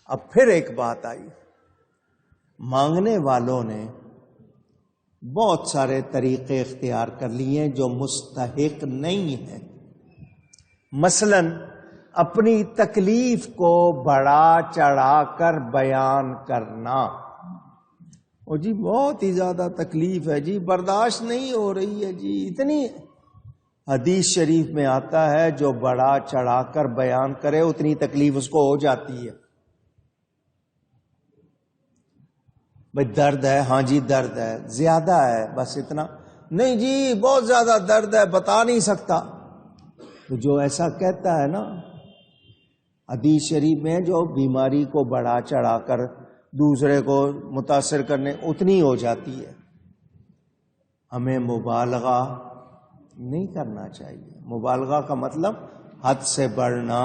اب پھر ایک بات آئی، مانگنے والوں نے بہت سارے طریقے اختیار کر لیے ہیں جو مستحق نہیں ہیں۔ مثلا اپنی تکلیف کو بڑھا چڑھا کر بیان کرنا، او جی بہت ہی زیادہ تکلیف ہے جی، برداشت نہیں ہو رہی ہے جی اتنی۔ حدیث شریف میں آتا ہے جو بڑھا چڑھا کر بیان کرے اتنی تکلیف اس کو ہو جاتی ہے۔ بھئی درد ہے، ہاں جی درد ہے، زیادہ ہے بس اتنا نہیں جی، بہت زیادہ درد ہے بتا نہیں سکتا۔ تو جو ایسا کہتا ہے نا، حدیث شریف میں جو بیماری کو بڑھا چڑھا کر دوسرے کو متاثر کرنے اتنی ہو جاتی ہے۔ ہمیں مبالغہ نہیں کرنا چاہیے۔ مبالغہ کا مطلب حد سے بڑھنا،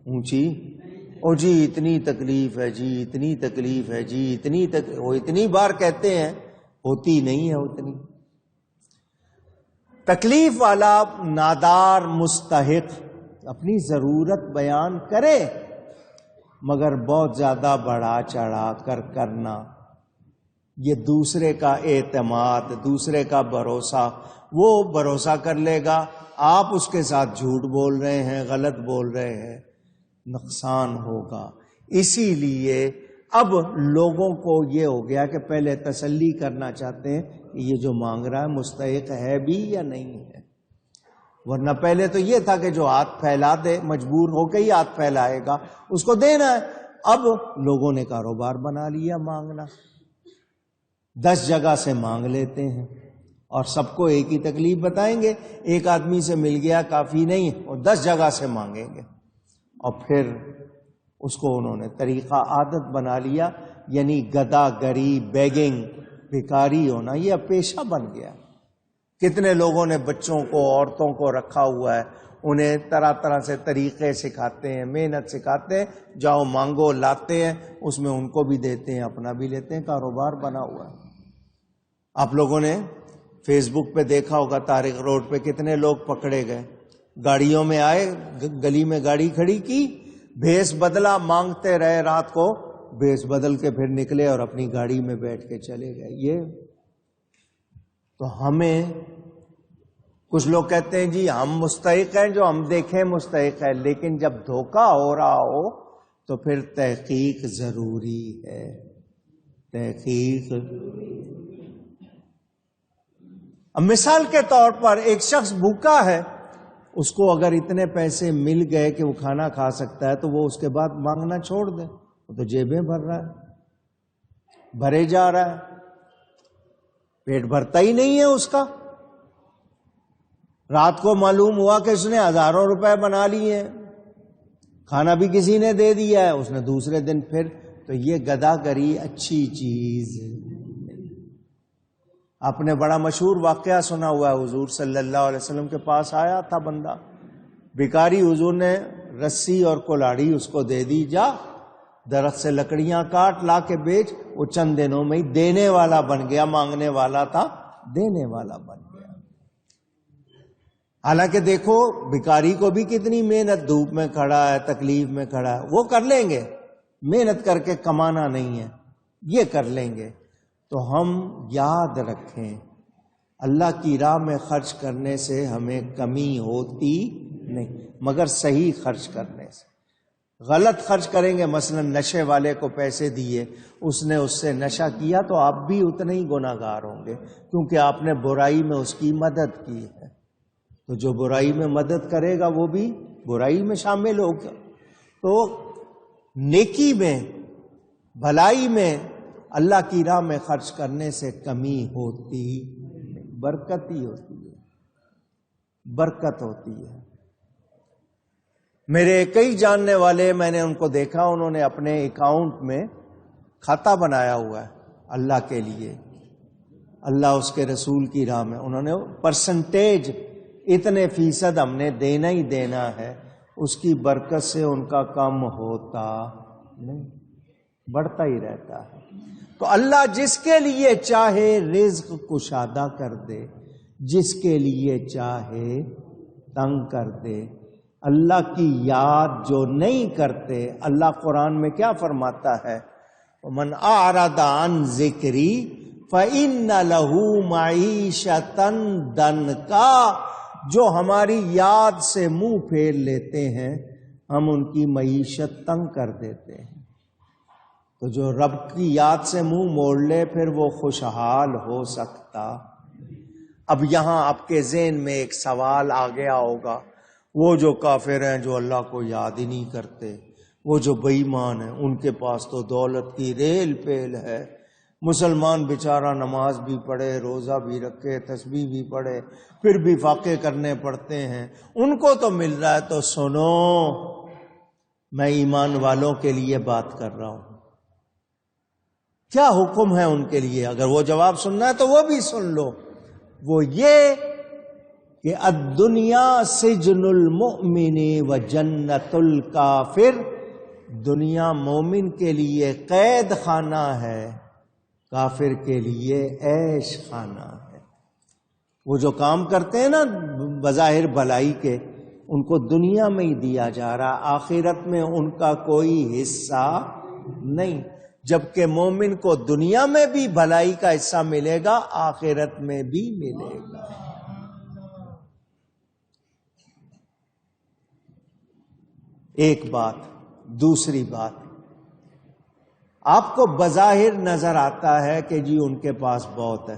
اونچی، او جی اتنی تکلیف ہے جی، اتنی تکلیف ہے جی، وہ اتنی بار کہتے ہیں، ہوتی نہیں ہے اتنی۔ تکلیف والا نادار مستحق اپنی ضرورت بیان کرے، مگر بہت زیادہ بڑھا چڑھا کر کرنا، یہ دوسرے کا اعتماد، دوسرے کا بھروسہ، وہ بھروسہ کر لے گا، آپ اس کے ساتھ جھوٹ بول رہے ہیں، غلط بول رہے ہیں، نقصان ہوگا۔ اسی لیے اب لوگوں کو یہ ہو گیا کہ پہلے تسلی کرنا چاہتے ہیں کہ یہ جو مانگ رہا ہے مستحق ہے بھی یا نہیں ہے، ورنہ پہلے تو یہ تھا کہ جو ہاتھ پھیلا دے مجبور ہو کے ہی ہاتھ پھیلائے گا، اس کو دینا ہے۔ اب لوگوں نے کاروبار بنا لیا مانگنا، 10 جگہ سے مانگ لیتے ہیں اور سب کو ایک ہی تکلیف بتائیں گے، ایک آدمی سے مل گیا کافی نہیں اور 10 جگہ سے مانگیں گے، اور پھر اس کو انہوں نے طریقہ عادت بنا لیا، یعنی گدا گری، بیگنگ، بھکاری ہونا یہ اب پیشہ بن گیا۔ کتنے لوگوں نے بچوں کو، عورتوں کو رکھا ہوا ہے، انہیں طرح طرح سے طریقے سکھاتے ہیں، محنت سکھاتے ہیں، جاؤ مانگو، لاتے ہیں، اس میں ان کو بھی دیتے ہیں، اپنا بھی لیتے ہیں، کاروبار بنا ہوا ہے۔ آپ لوگوں نے فیس بک پہ دیکھا ہوگا، طارق روڈ پہ کتنے لوگ پکڑے گئے، گاڑیوں میں آئے، گلی میں گاڑی کھڑی کی، بھیس بدلا، مانگتے رہے رات کو، بھیس بدل کے پھر نکلے اور اپنی گاڑی میں بیٹھ کے چلے گئے۔ یہ تو ہمیں کچھ لوگ کہتے ہیں جی ہم مستحق ہیں، جو ہم دیکھیں مستحق ہے، لیکن جب دھوکہ ہو رہا ہو تو پھر تحقیق ضروری ہے، تحقیق۔ اب مثال کے طور پر ایک شخص بھوکا ہے، اس کو اگر اتنے پیسے مل گئے کہ وہ کھانا کھا سکتا ہے تو وہ اس کے بعد مانگنا چھوڑ دے، وہ تو جیبیں بھر رہا ہے، بھرے جا رہا ہے، پیٹ بھرتا ہی نہیں ہے اس کا۔ رات کو معلوم ہوا کہ اس نے ہزاروں روپے بنا لیے ہیں، کھانا بھی کسی نے دے دیا ہے، اس نے دوسرے دن پھر، تو یہ گدا گری اچھی چیز ہے۔ آپ نے بڑا مشہور واقعہ سنا ہوا ہے، حضور صلی اللہ علیہ وسلم کے پاس آیا تھا بندہ بھکاری، حضور نے رسی اور کلاڑی اس کو دے دی، جا درخت سے لکڑیاں کاٹ لا کے بیچ، وہ چند دنوں میں ہی دینے والا بن گیا، مانگنے والا تھا دینے والا بن گیا۔ حالانکہ دیکھو بھکاری کو بھی کتنی محنت، دھوپ میں کھڑا ہے، تکلیف میں کھڑا ہے، وہ کر لیں گے، محنت کر کے کمانا نہیں ہے، یہ کر لیں گے۔ تو ہم یاد رکھیں اللہ کی راہ میں خرچ کرنے سے ہمیں کمی ہوتی نہیں، مگر صحیح خرچ کرنے سے۔ غلط خرچ کریں گے، مثلا نشے والے کو پیسے دیے، اس نے اس سے نشہ کیا، تو آپ بھی اتنے ہی گناہ گار ہوں گے، کیونکہ آپ نے برائی میں اس کی مدد کی ہے۔ تو جو برائی میں مدد کرے گا وہ بھی برائی میں شامل ہوگا۔ تو نیکی میں، بھلائی میں، اللہ کی راہ میں خرچ کرنے سے کمی ہوتی نہیں، برکت ہی ہوتی ہے، برکت ہوتی ہے۔ میرے کئی جاننے والے، میں نے ان کو دیکھا، انہوں نے اپنے اکاؤنٹ میں کھاتہ بنایا ہوا ہے اللہ کے لیے، اللہ اس کے رسول کی راہ میں، انہوں نے پرسنٹیج اتنے فیصد ہم نے دینا ہی دینا ہے، اس کی برکت سے ان کا کم ہوتا نہیں، بڑھتا ہی رہتا ہے۔ تو اللہ جس کے لیے چاہے رزق کشادہ کر دے، جس کے لیے چاہے تنگ کر دے۔ اللہ کی یاد جو نہیں کرتے، اللہ قرآن میں کیا فرماتا ہے؟ وَمَنْ أَعْرَضَ عَنْ ذِكْرِي فَإِنَّ لَهُ مَعِيشَةً ضَنْكًا، جو ہماری یاد سے منہ پھیر لیتے ہیں ہم ان کی معیشت تنگ کر دیتے ہیں۔ تو جو رب کی یاد سے منہ موڑ لے پھر وہ خوشحال ہو سکتا۔ اب یہاں آپ کے ذہن میں ایک سوال آ گیا ہوگا، وہ جو کافر ہیں جو اللہ کو یاد ہی نہیں کرتے، وہ جو بے ایمان ہیں ان کے پاس تو دولت کی ریل پیل ہے، مسلمان بیچارہ نماز بھی پڑھے، روزہ بھی رکھے، تسبیح بھی پڑھے، پھر بھی فاقے کرنے پڑتے ہیں، ان کو تو مل رہا ہے۔ تو سنو، میں ایمان والوں کے لیے بات کر رہا ہوں، کیا حکم ہے ان کے لیے؟ اگر وہ جواب سننا ہے تو وہ بھی سن لو۔ وہ یہ کہ الدنیا سجن المؤمن و جنت الکافر، دنیا مومن کے لیے قید خانہ ہے، کافر کے لیے عیش خانہ ہے۔ وہ جو کام کرتے ہیں نا بظاہر بھلائی کے، ان کو دنیا میں ہی دیا جا رہا، آخرت میں ان کا کوئی حصہ نہیں، جبکہ مومن کو دنیا میں بھی بھلائی کا حصہ ملے گا، آخرت میں بھی ملے گا۔ ایک بات۔ دوسری بات، آپ کو بظاہر نظر آتا ہے کہ جی ان کے پاس بہت ہے،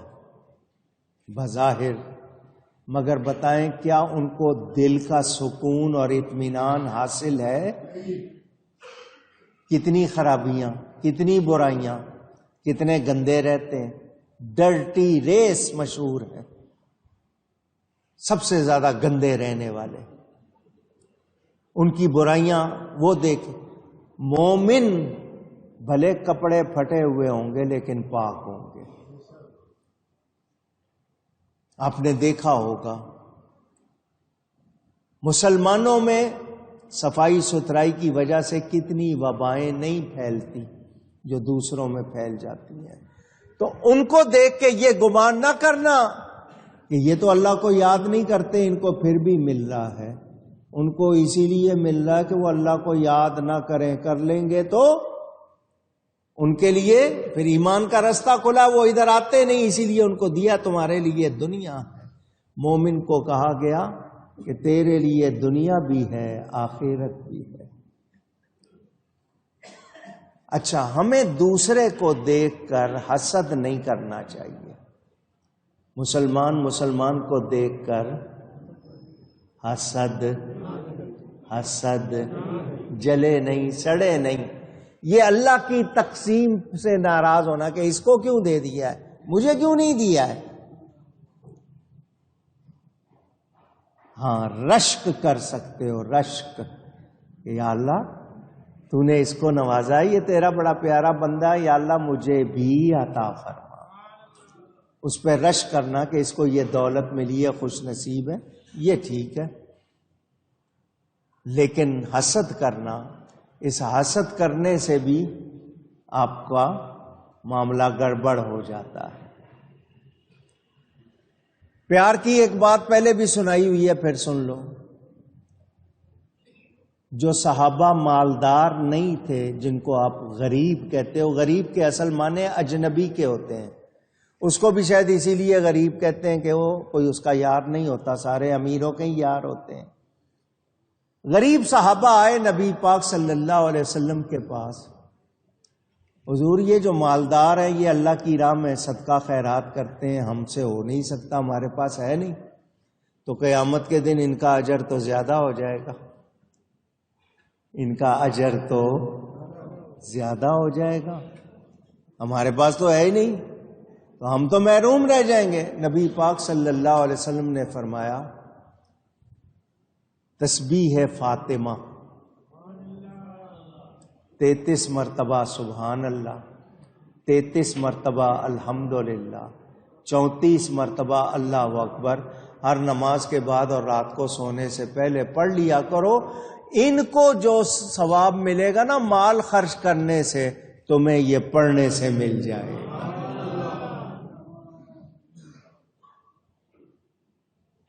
بظاہر، مگر بتائیں کیا ان کو دل کا سکون اور اطمینان حاصل ہے؟ کتنی خرابیاں، کتنی برائیاں، کتنے گندے رہتے ہیں۔ ڈرٹی ریس مشہور ہے، سب سے زیادہ گندے رہنے والے، ان کی برائیاں وہ دیکھ۔ مومن بھلے کپڑے پھٹے ہوئے ہوں گے لیکن پاک ہوں گے۔ آپ نے دیکھا ہوگا مسلمانوں میں صفائی ستھرائی کی وجہ سے کتنی وبائیں نہیں پھیلتی جو دوسروں میں پھیل جاتی ہیں۔ تو ان کو دیکھ کے یہ گمان نہ کرنا کہ یہ تو اللہ کو یاد نہیں کرتے، ان کو پھر بھی مل رہا ہے۔ ان کو اسی لیے مل رہا ہے کہ وہ اللہ کو یاد نہ کریں، کر لیں گے تو ان کے لیے پھر ایمان کا رستہ کھلا، وہ ادھر آتے نہیں، اسی لیے ان کو دیا تمہارے لیے دنیا ہے۔ مومن کو کہا گیا کہ تیرے لیے دنیا بھی ہے، آخرت بھی ہے۔ اچھا، ہمیں دوسرے کو دیکھ کر حسد نہیں کرنا چاہیے۔ مسلمان کو دیکھ کر حسد جلے نہیں، سڑے نہیں۔ یہ اللہ کی تقسیم سے ناراض ہونا کہ اس کو کیوں دے دیا ہے، مجھے کیوں نہیں دیا ہے۔ ہاں، رشک کر سکتے ہو، رشک، یا اللہ تو نے اس کو نوازا ہے، یہ تیرا بڑا پیارا بندہ ہے، یا اللہ مجھے بھی عطا فرما۔ اس پہ رشک کرنا کہ اس کو یہ دولت ملی ہے، خوش نصیب ہے، یہ ٹھیک ہے۔ لیکن حسد کرنا، اس حسد کرنے سے بھی آپ کا معاملہ گڑبڑ ہو جاتا ہے۔ پیار کی ایک بات پہلے بھی سنائی ہوئی ہے، پھر سن لو۔ جو صحابہ مالدار نہیں تھے، جن کو آپ غریب کہتے ہو، غریب کے اصل معنی اجنبی کے ہوتے ہیں، اس کو بھی شاید اسی لیے غریب کہتے ہیں کہ وہ کوئی اس کا یار نہیں ہوتا، سارے امیروں کے ہی یار ہوتے ہیں۔ غریب صحابہ آئے نبی پاک صلی اللہ علیہ وسلم کے پاس، حضور یہ جو مالدار ہیں یہ اللہ کی راہ میں صدقہ خیرات کرتے ہیں، ہم سے ہو نہیں سکتا، ہمارے پاس ہے نہیں، تو قیامت کے دن ان کا اجر تو زیادہ ہو جائے گا، ان کا اجر تو زیادہ ہو جائے گا، ہمارے پاس تو ہے ہی نہیں، تو ہم تو محروم رہ جائیں گے۔ نبی پاک صلی اللہ علیہ وسلم نے فرمایا، تسبیح فاطمہ 33 مرتبہ سبحان اللہ، 33 مرتبہ الحمدللہ، 34 مرتبہ اللہ اکبر، ہر نماز کے بعد اور رات کو سونے سے پہلے پڑھ لیا کرو۔ ان کو جو ثواب ملے گا نا مال خرچ کرنے سے، تمہیں یہ پڑھنے سے مل جائے گا۔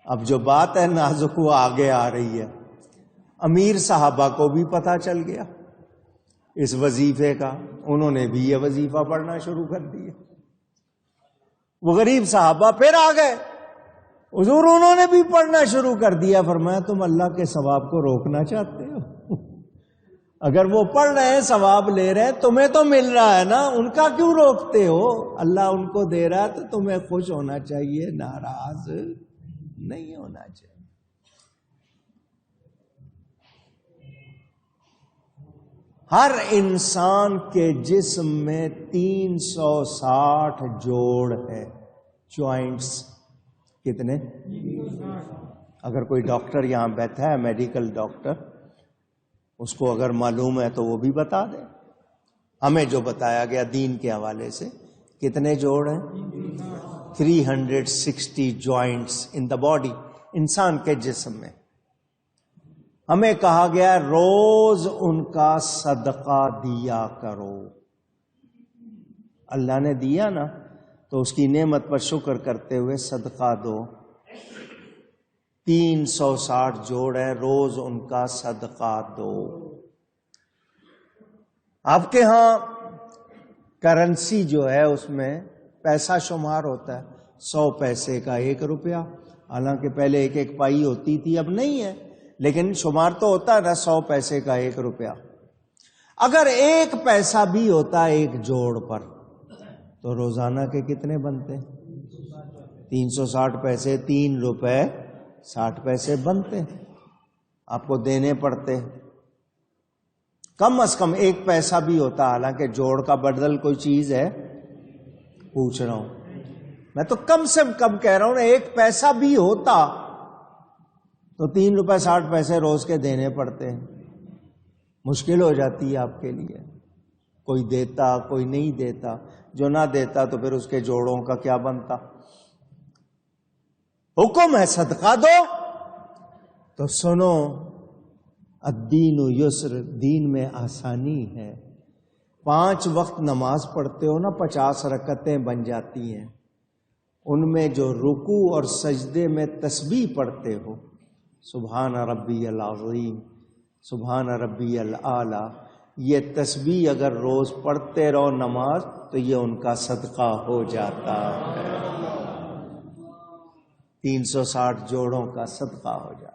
اب جو بات ہے نازک وہ آگے آ رہی ہے۔ امیر صحابہ کو بھی پتہ چل گیا اس وظیفے کا، انہوں نے بھی یہ وظیفہ پڑھنا شروع کر دیا۔ وہ غریب صحابہ پھر آ گئے، حضور انہوں نے بھی پڑھنا شروع کر دیا۔ فرمایا تم اللہ کے ثواب کو روکنا چاہتے ہو؟ اگر وہ پڑھ رہے ہیں ثواب لے رہے ہیں، تمہیں تو مل رہا ہے نا، ان کا کیوں روکتے ہو؟ اللہ ان کو دے رہا ہے تو تمہیں خوش ہونا چاہیے، ناراض نہیں ہونا چاہیے۔ ہر انسان کے جسم میں 360 جوڑ ہے، جوائنٹس۔ کتنے؟ اگر کوئی ڈاکٹر یہاں بیٹھا ہے، میڈیکل ڈاکٹر، اس کو اگر معلوم ہے تو وہ بھی بتا دے۔ ہمیں جو بتایا گیا دین کے حوالے سے، کتنے جوڑ ہیں؟ 360 جوائنٹس ان دا باڈی، انسان کے جسم میں۔ ہمیں کہا گیا روز ان کا صدقہ دیا کرو۔ اللہ نے دیا نا تو اس کی نعمت پر شکر کرتے ہوئے صدقہ دو۔ 360 جوڑ ہے، روز ان کا صدقہ دو۔ آپ کے ہاں کرنسی جو ہے اس میں پیسہ شمار ہوتا ہے، 100 پیسے کا 1 روپیہ، حالانکہ پہلے 1 پائی ہوتی تھی، اب نہیں ہے، لیکن شمار تو ہوتا ہے نا 100 پیسے کا 1 روپیہ۔ اگر 1 پیسہ بھی ہوتا ہے ایک جوڑ پر تو روزانہ کے کتنے بنتے؟ 360 پیسے، 3 روپے 60 پیسے بنتے، آپ کو دینے پڑتے۔ کم از کم 1 پیسہ بھی ہوتا، حالانکہ جوڑ کا بدل کوئی چیز ہے، پوچھ رہا ہوں میں تو کم سے کم کہہ رہا ہوں نا، 1 پیسہ بھی ہوتا تو 3 روپے 60 پیسے روز کے دینے پڑتے ہیں۔ مشکل ہو جاتی ہے آپ کے لیے، کوئی دیتا کوئی نہیں دیتا، جو نہ دیتا تو پھر اس کے جوڑوں کا کیا بنتا۔ حکم ہے صدقہ دو تو سنو، الدین یسر، دین میں آسانی ہے۔ 5 وقت نماز پڑھتے ہو نا، 50 رکعتیں بن جاتی ہیں، ان میں جو رکوع اور سجدے میں تسبیح پڑھتے ہو، سبحان ربی العظیم، سبحان ربی الاعلی، یہ تسبیح اگر روز پڑھتے رہو نماز تو یہ ان کا صدقہ ہو جاتا ہے، 360 جوڑوں کا صدقہ ہو جاتا ہے۔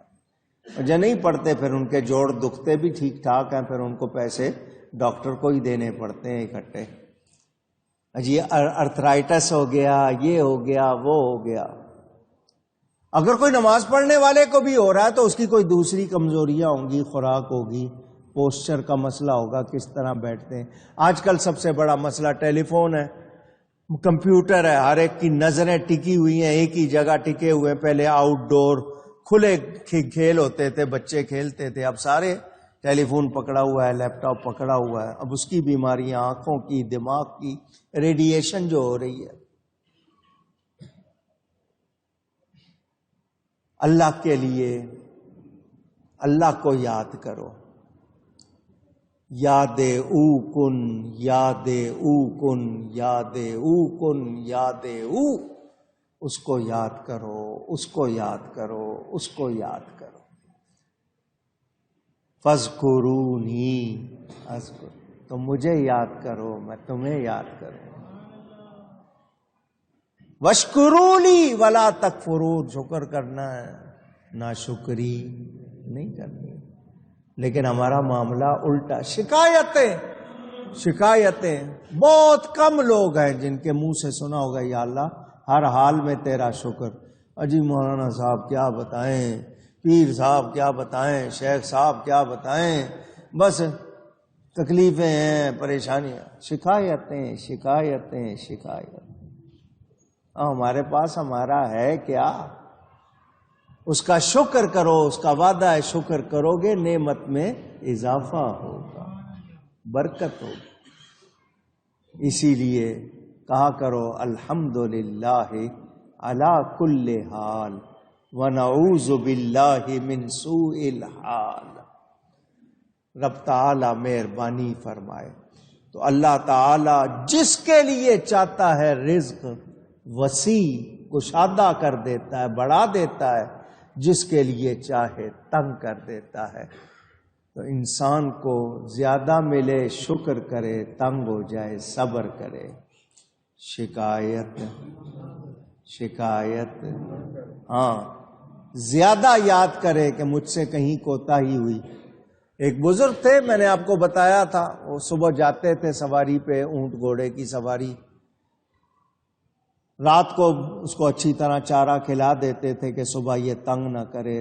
اور جو نہیں پڑھتے پھر ان کے جوڑ دکھتے بھی ٹھیک ٹھاک ہیں، پھر ان کو پیسے ڈاکٹر کو ہی دینے پڑتے ہیں اکٹھے۔ جی ارتھرائٹس ہو گیا، یہ ہو گیا، وہ ہو گیا۔ اگر کوئی نماز پڑھنے والے کو بھی ہو رہا ہے تو اس کی کوئی دوسری کمزوریاں ہوں گی، خوراک ہوگی، پوسچر کا مسئلہ ہوگا، کس طرح بیٹھتے ہیں۔ آج کل سب سے بڑا مسئلہ ٹیلی فون ہے، کمپیوٹر ہے، ہر ایک کی نظریں ٹکی ہوئی ہیں، ایک ہی جگہ ٹکے ہوئے ہیں۔ پہلے آؤٹ ڈور کھلے کھیل ہوتے تھے، بچے کھیلتے تھے، اب سارے ٹیلی فون پکڑا ہوا ہے، لیپ ٹاپ پکڑا ہوا ہے۔ اب اس کی بیماریاں، آنکھوں کی، دماغ کی، ریڈیشن جو ہو رہی ہے۔ اللہ کے لیے اللہ کو یاد کرو، یاد او کن، یاد او کن، یاد او کن، یاد او، اس کو یاد کرو، اس کو یاد کرو، اس کو یاد کرو۔ فاذکرونی اذکر، تم مجھے یاد کرو میں تمہیں یاد کروں۔ واشکرولی ولا تکفرون، شکر کرنا ہے، ناشکری نہیں کرنی۔ لیکن ہمارا معاملہ الٹا، شکایتیں۔ بہت کم لوگ ہیں جن کے منہ سے سنا ہوگا یا اللہ ہر حال میں تیرا شکر۔ اجی مولانا صاحب کیا بتائیں، پیر صاحب کیا بتائیں، شیخ صاحب کیا بتائیں، بس تکلیفیں ہیں، پریشانیاں، شکایتیں شکایتیں شکایتیں۔ ہمارے پاس ہمارا ہے کیا؟ اس کا شکر کرو، اس کا وعدہ ہے شکر کرو گے نعمت میں اضافہ ہوگا، برکت ہوگی۔ اسی لیے کہا کرو الحمدللہ علی کل حال ونعوذ باللہ من سوء الحال۔ رب تعالی مہربانی فرمائے تو اللہ تعالی جس کے لیے چاہتا ہے رزق وسیع کشادہ کر دیتا ہے، بڑھا دیتا ہے، جس کے لیے چاہے تنگ کر دیتا ہے۔ تو انسان کو زیادہ ملے شکر کرے، تنگ ہو جائے صبر کرے. شکایت ہاں زیادہ یاد کرے کہ مجھ سے کہیں کوتاہی ہوئی. ایک بزرگ تھے، میں نے آپ کو بتایا تھا، وہ صبح جاتے تھے سواری پہ، اونٹ گھوڑے کی سواری. رات کو اس کو اچھی طرح چارہ کھلا دیتے تھے کہ صبح یہ تنگ نہ کرے،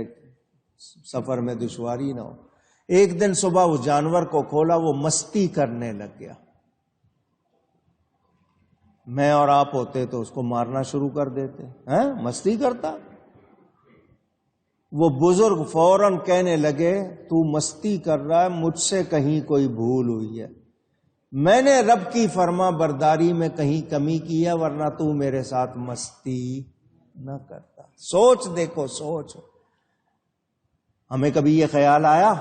سفر میں دشواری نہ ہو. ایک دن صبح اس جانور کو کھولا، وہ مستی کرنے لگ گیا. میں اور آپ ہوتے تو اس کو مارنا شروع کر دیتے. مستی کرتا. وہ بزرگ فوراً کہنے لگے تو مستی کر رہا ہے، مجھ سے کہیں کوئی بھول ہوئی ہے، میں نے رب کی فرما برداری میں کہیں کمی کی ہے، ورنہ تو میرے ساتھ مستی نہ کرتا. سوچ دیکھو، سوچ. ہمیں کبھی یہ خیال آیا؟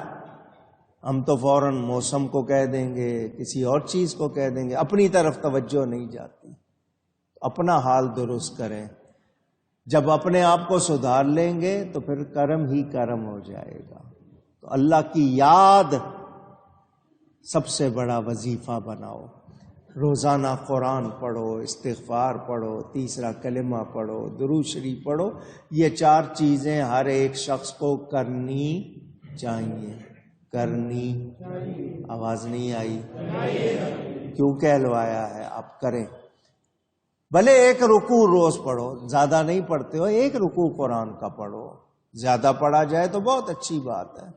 ہم تو فوراً موسم کو کہہ دیں گے، کسی اور چیز کو کہہ دیں گے، اپنی طرف توجہ نہیں جاتی. اپنا حال درست کریں. جب اپنے آپ کو سدھار لیں گے تو پھر کرم ہی کرم ہو جائے گا. تو اللہ کی یاد سب سے بڑا وظیفہ بناؤ. روزانہ قرآن پڑھو، استغفار پڑھو، تیسرا کلمہ پڑھو، درود شریف پڑھو. یہ 4 چیزیں ہر ایک شخص کو کرنی چاہیے. کرنی، آواز نہیں آئی؟ کیوں کہلوایا ہے؟ آپ کریں. بھلے ایک رکوع روز پڑھو، زیادہ نہیں پڑھتے ہو، ایک رکوع قرآن کا پڑھو. زیادہ پڑھا جائے تو بہت اچھی بات ہے.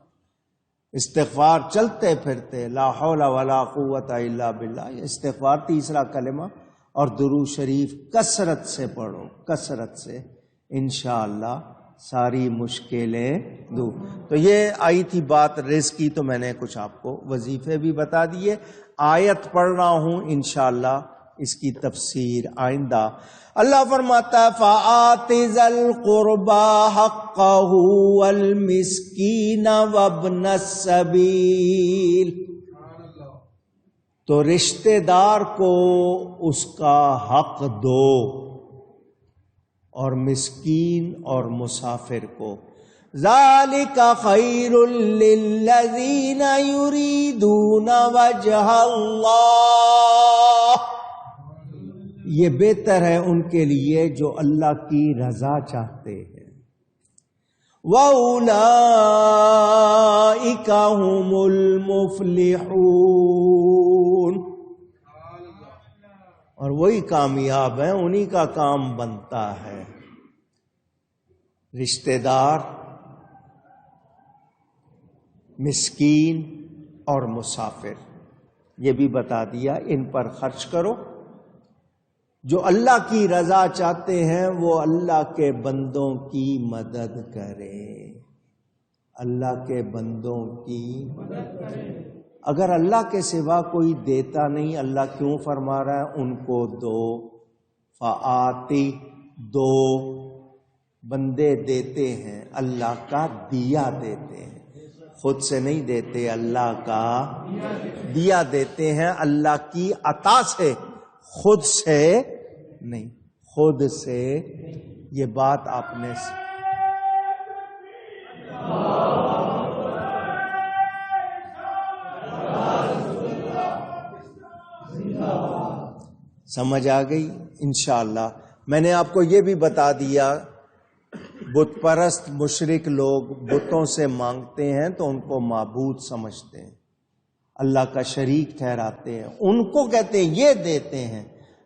استغفار چلتے پھرتے، لا حول ولا قوت الا باللہ، یہ استغفار تیسرا کلمہ. اور درود شریف کثرت سے پڑھو، کثرت سے، انشاءاللہ ساری مشکلیں دور. تو یہ آئی تھی بات رزق کی، تو میں نے کچھ آپ کو وظیفے بھی بتا دیے. آیت پڑھ رہا ہوں، انشاءاللہ اس کی تفسیر آئندہ. اللہ فرماتا ہے فَآتِ ذَا الْقُرْبَى حَقَّهُ وَالْمِسْكِينَ وَابْنَ السَّبِيلِ. تو رشتہ دار کو اس کا حق دو، اور مسکین اور مسافر کو. ذَلِكَ خَيْرٌ لِّلَّذِينَ يُرِيدُونَ وَجْهَ اللَّهِ. یہ بہتر ہے ان کے لیے جو اللہ کی رضا چاہتے ہیں. وَأُولَئِكَ هُمُ الْمُفْلِحُونَ. اور وہی کامیاب ہیں، انہی کا کام بنتا ہے. رشتہ دار، مسکین اور مسافر، یہ بھی بتا دیا. ان پر خرچ کرو. جو اللہ کی رضا چاہتے ہیں وہ اللہ کے بندوں کی مدد کرے. اللہ کے بندوں کی مدد کرے. اگر اللہ کے سوا کوئی دیتا نہیں، اللہ کیوں فرما رہا ہے ان کو دو؟ فآتی، دو. بندے دیتے ہیں، اللہ کا دیا دیتے ہیں، خود سے نہیں دیتے، اللہ کا دیا دیتے ہیں. اللہ کی عطا سے، خود سے نہیں، خود سے. یہ بات آپ نے سمجھ آ گئی انشاءاللہ. میں نے آپ کو یہ بھی بتا دیا، بت پرست مشرک لوگ بتوں سے مانگتے ہیں تو ان کو معبود سمجھتے ہیں، اللہ کا شریک ٹھہراتے ہیں، ان کو کہتے ہیں یہ دیتے ہیں.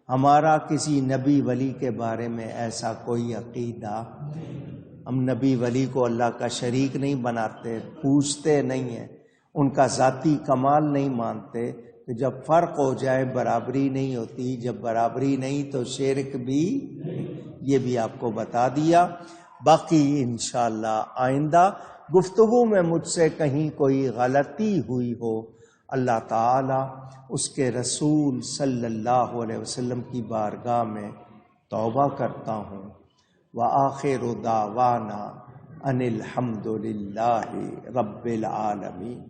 ہمارا کسی نبی ولی کے بارے میں ایسا کوئی عقیدہ. ہم نبی ولی کو اللہ کا شریک نہیں بناتے، پوچھتے نہیں ہیں، ان کا ذاتی کمال نہیں مانتے. کہ جب فرق ہو جائے برابری نہیں ہوتی، جب برابری نہیں تو شرک بھی. یہ بھی آپ کو بتا دیا. باقی انشاءاللہ آئندہ گفتگو میں مجھ سے کہیں کوئی غلطی ہوئی ہو، اللہ تعالی اس کے رسول صلی اللہ علیہ وسلم کی بارگاہ میں توبہ کرتا ہوں. وآخر دعوانا ان الحمد للہ رب العالمین.